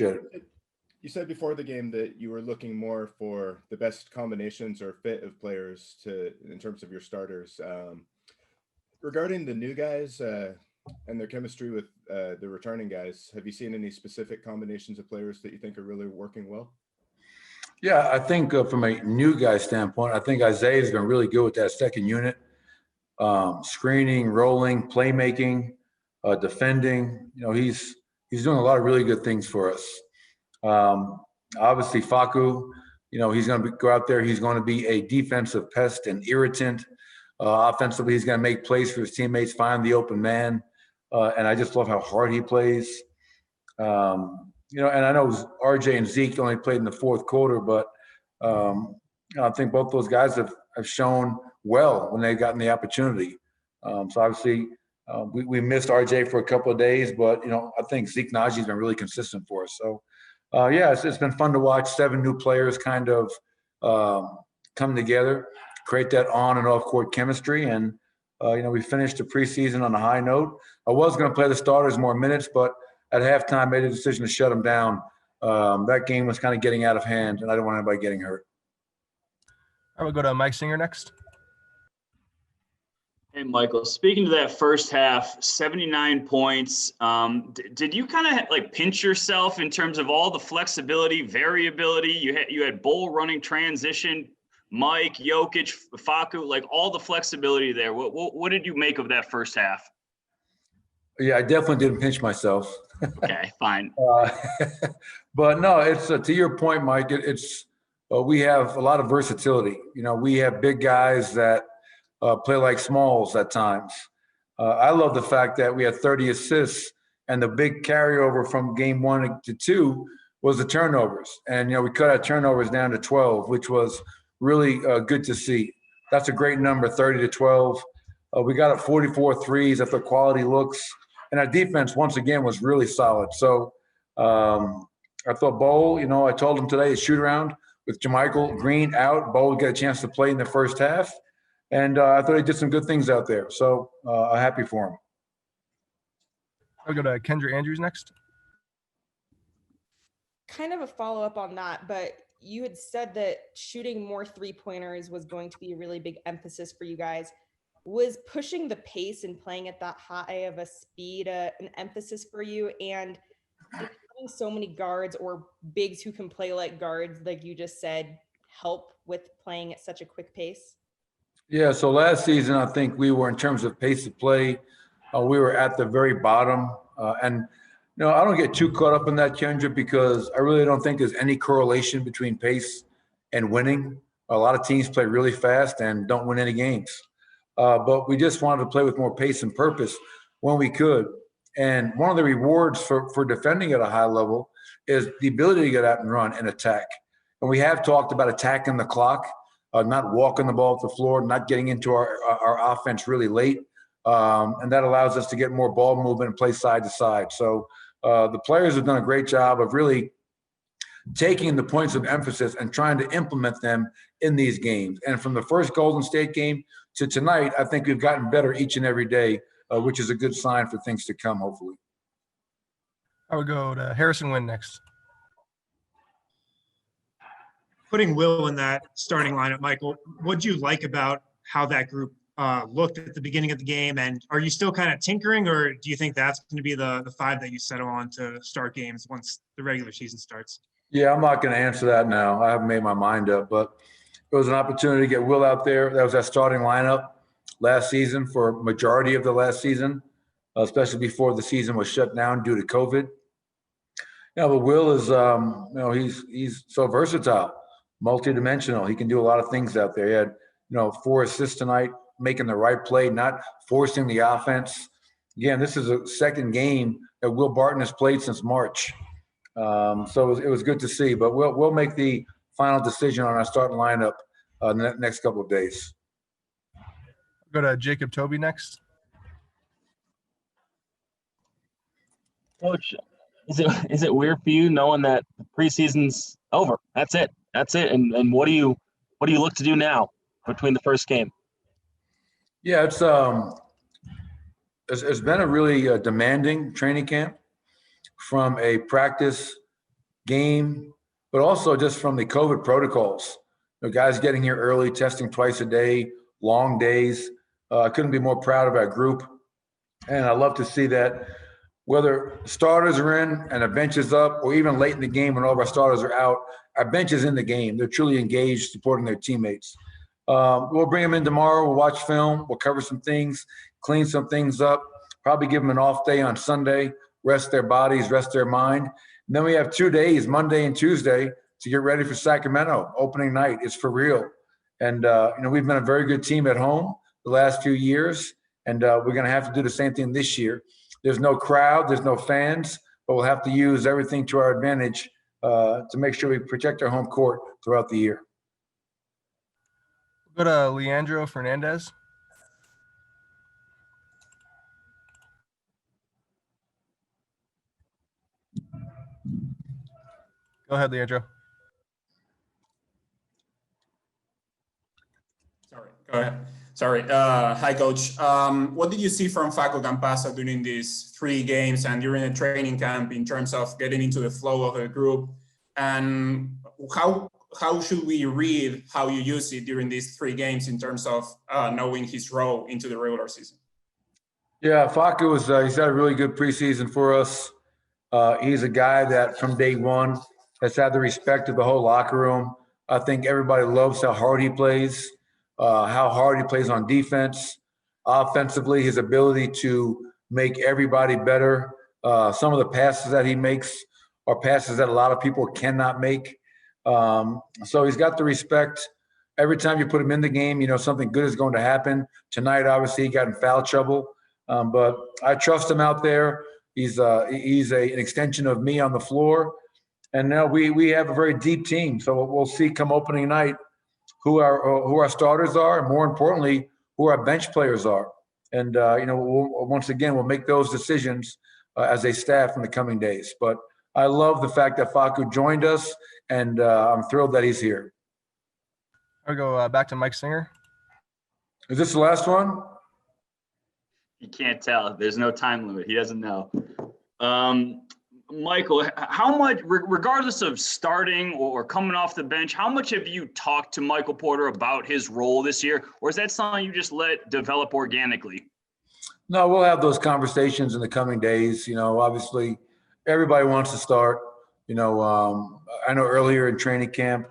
Appreciate it. You said before the game that you were looking more for the best combinations or fit of players in terms of your starters. Regarding the new guys and their chemistry with the returning guys, have you seen any specific combinations of players that you think are really working well? Yeah, I think from a new guy standpoint, I think Isaiah's been really good with that second unit. Screening, rolling, playmaking, defending. He's doing a lot of really good things for us. Obviously, Facu, he's going to go out there. He's going to be a defensive pest and irritant. Offensively, he's going to make plays for his teammates, find the open man. And I just love how hard he plays. And I know RJ and Zeke only played in the fourth quarter, but I think both those guys have shown well when they've gotten the opportunity. So obviously, we missed RJ for a couple of days, but I think Zeke Najee's been really consistent for us. So it's been fun to watch 7 new players kind of come together, create that on and off court chemistry, and we finished the preseason on a high note. I was going to play the starters more minutes, but at halftime made a decision to shut them down. That game was kind of getting out of hand, and I don't want anybody getting hurt. I will go to Mike Singer next. Hey, Michael, speaking to that first half, 79 points, did you kind of pinch yourself in terms of all the flexibility, variability? You had Bol running transition, Mike, Jokic, Facu, all the flexibility there. What did you make of that first half? Yeah, I definitely didn't pinch myself. Okay, fine. But no, it's to your point, Mike, we have a lot of versatility. We have big guys that play like smalls at times. I love the fact that we had 30 assists, and the big carryover from game 1 to 2 was the turnovers. And, we cut our turnovers down to 12, which was really good to see. That's a great number, 30 to 12. We got 44 threes at the quality looks. And our defense, once again, was really solid. So I thought Bol, I told him today, shoot around with JaMychal Green out. Bol would get a chance to play in the first half. And I thought he did some good things out there. So I'm happy for him. I'll go to Kendra Andrews next. Kind of a follow-up on that, but you had said that shooting more three-pointers was going to be a really big emphasis for you guys. Was pushing the pace and playing at that high of a speed an emphasis for you? And having so many guards or bigs who can play like guards, like you just said, help with playing at such a quick pace? Yeah, so last season, I think we were, in terms of pace of play, we were at the very bottom. And I don't get too caught up in that, Kendra, because I really don't think there's any correlation between pace and winning. A lot of teams play really fast and don't win any games. But we just wanted to play with more pace and purpose when we could. And one of the rewards for defending at a high level is the ability to get out and run and attack. And we have talked about attacking the clock, not walking the ball to the floor, not getting into our offense really late. And that allows us to get more ball movement and play side to side. So the players have done a great job of really taking the points of emphasis and trying to implement them in these games. And from the first Golden State game to tonight, I think we've gotten better each and every day, which is a good sign for things to come, hopefully. I would go to Harrison Wind next. Putting Will in that starting lineup, Michael, what do you like about how that group looked at the beginning of the game? And are you still kind of tinkering, or do you think that's going to be the 5 that you settle on to start games once the regular season starts? Yeah, I'm not going to answer that now. I haven't made my mind up, but it was an opportunity to get Will out there. That was our starting lineup last season for majority of the last season, especially before the season was shut down due to COVID. But Will is, he's so versatile, multidimensional. He can do a lot of things out there. He had, 4 assists tonight, making the right play, not forcing the offense. Again, this is a second game that Will Barton has played since March. So it was good to see, but we'll make the final decision on our starting lineup in the next couple of days. Go to Jacob Toby next. Coach, is it weird for you knowing that the preseason's over? That's it. And what do you look to do now between the first game? Yeah, it's been a really demanding training camp from a practice game, but also just from the COVID protocols. Guys getting here early, testing twice a day, long days. I couldn't be more proud of our group. And I love to see that whether starters are in and a bench is up, or even late in the game when all of our starters are out, our bench is in the game. They're truly engaged, supporting their teammates. We'll bring them in tomorrow. We'll watch film. We'll cover some things, clean some things up, probably give them an off day on Sunday, rest their bodies, rest their mind. And then we have 2 days, Monday and Tuesday, to get ready for Sacramento. Opening night is for real. And, we've been a very good team at home the last few years, and we're going to have to do the same thing this year. There's no crowd, there's no fans, but we'll have to use everything to our advantage to make sure we protect our home court throughout the year. Go to Leandro Fernandez. Go ahead, Leandro. Sorry, go ahead. Sorry. Hi, Coach. What did you see from Facu Campazzo during these 3 games and during the training camp in terms of getting into the flow of the group? And how should we read how you use it during these 3 games in terms of knowing his role into the regular season? Yeah, Facu he's had a really good preseason for us. He's a guy that from day one has had the respect of the whole locker room. I think everybody loves how hard he plays. How hard he plays on defense, offensively, his ability to make everybody better. Some of the passes that he makes are passes that a lot of people cannot make. So he's got the respect. Every time you put him in the game, something good is going to happen. Tonight, obviously, he got in foul trouble, but I trust him out there. He's an extension of me on the floor. And now we have a very deep team. So we'll see come opening night who our starters are, and more importantly, who our bench players are. And, once again, we'll make those decisions as a staff in the coming days. But I love the fact that Facu joined us, and I'm thrilled that he's here. I'll go back to Mike Singer. Is this the last one? You can't tell. There's no time limit. He doesn't know. Michael, how much, regardless of starting or coming off the bench, how much have you talked to Michael Porter about his role this year? Or is that something you just let develop organically? No, we'll have those conversations in the coming days. Obviously, everybody wants to start. I know earlier in training camp,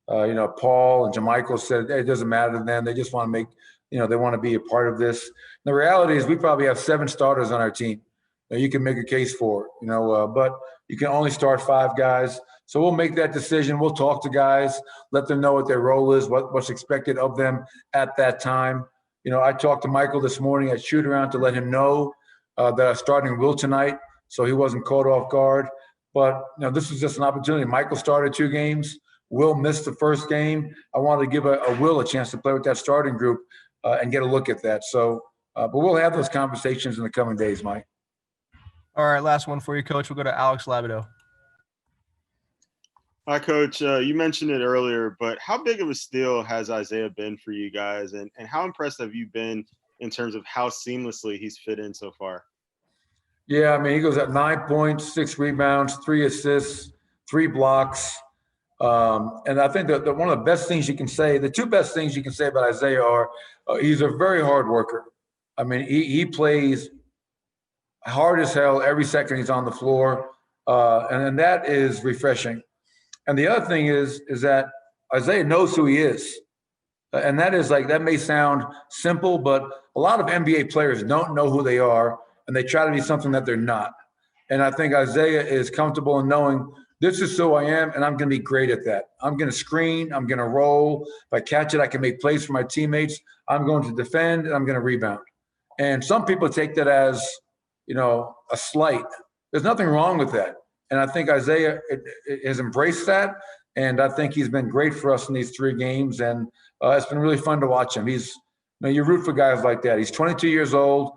Paul and JaMychal said it doesn't matter to them. They just want to make, they want to be a part of this. The reality is we probably have 7 starters on our team. You can make a case for it, but you can only start 5 guys. So we'll make that decision. We'll talk to guys, let them know what their role is, what's expected of them at that time. I talked to Michael this morning at shoot around to let him know that I'm starting Will tonight, so he wasn't caught off guard. But this was just an opportunity. Michael started 2 games. Will missed the first game. I wanted to give a Will a chance to play with that starting group and get a look at that. So, but we'll have those conversations in the coming days, Mike. All right, last one for you, Coach. We'll go to Alex Labido. Hi, Coach. You mentioned it earlier, but how big of a steal has Isaiah been for you guys? And how impressed have you been in terms of how seamlessly he's fit in so far? Yeah, he goes at 9 points, 6 rebounds, 3 assists, 3 blocks. And I think that one of the best things you can say, the 2 best things you can say about Isaiah are he's a very hard worker. He plays hard as hell every second he's on the floor, and that is refreshing. And the other thing is that Isaiah knows who he is, and that may sound simple, but a lot of NBA players don't know who they are, and they try to be something that they're not. And I think Isaiah is comfortable in knowing this is who I am, and I'm going to be great at that. I'm going to screen, I'm going to roll. If I catch it, I can make plays for my teammates. I'm going to defend, and I'm going to rebound. And some people take that as a slight. There's nothing wrong with that. And I think Isaiah has embraced that. And I think he's been great for us in these 3 games. And it's been really fun to watch him. You root for guys like that. He's 22 years old.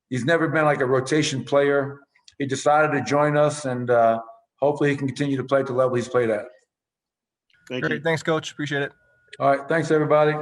He's never been like a rotation player. He decided to join us, and hopefully he can continue to play at the level he's played at. Thank you. Thanks, Coach. Appreciate it. All right. Thanks, everybody.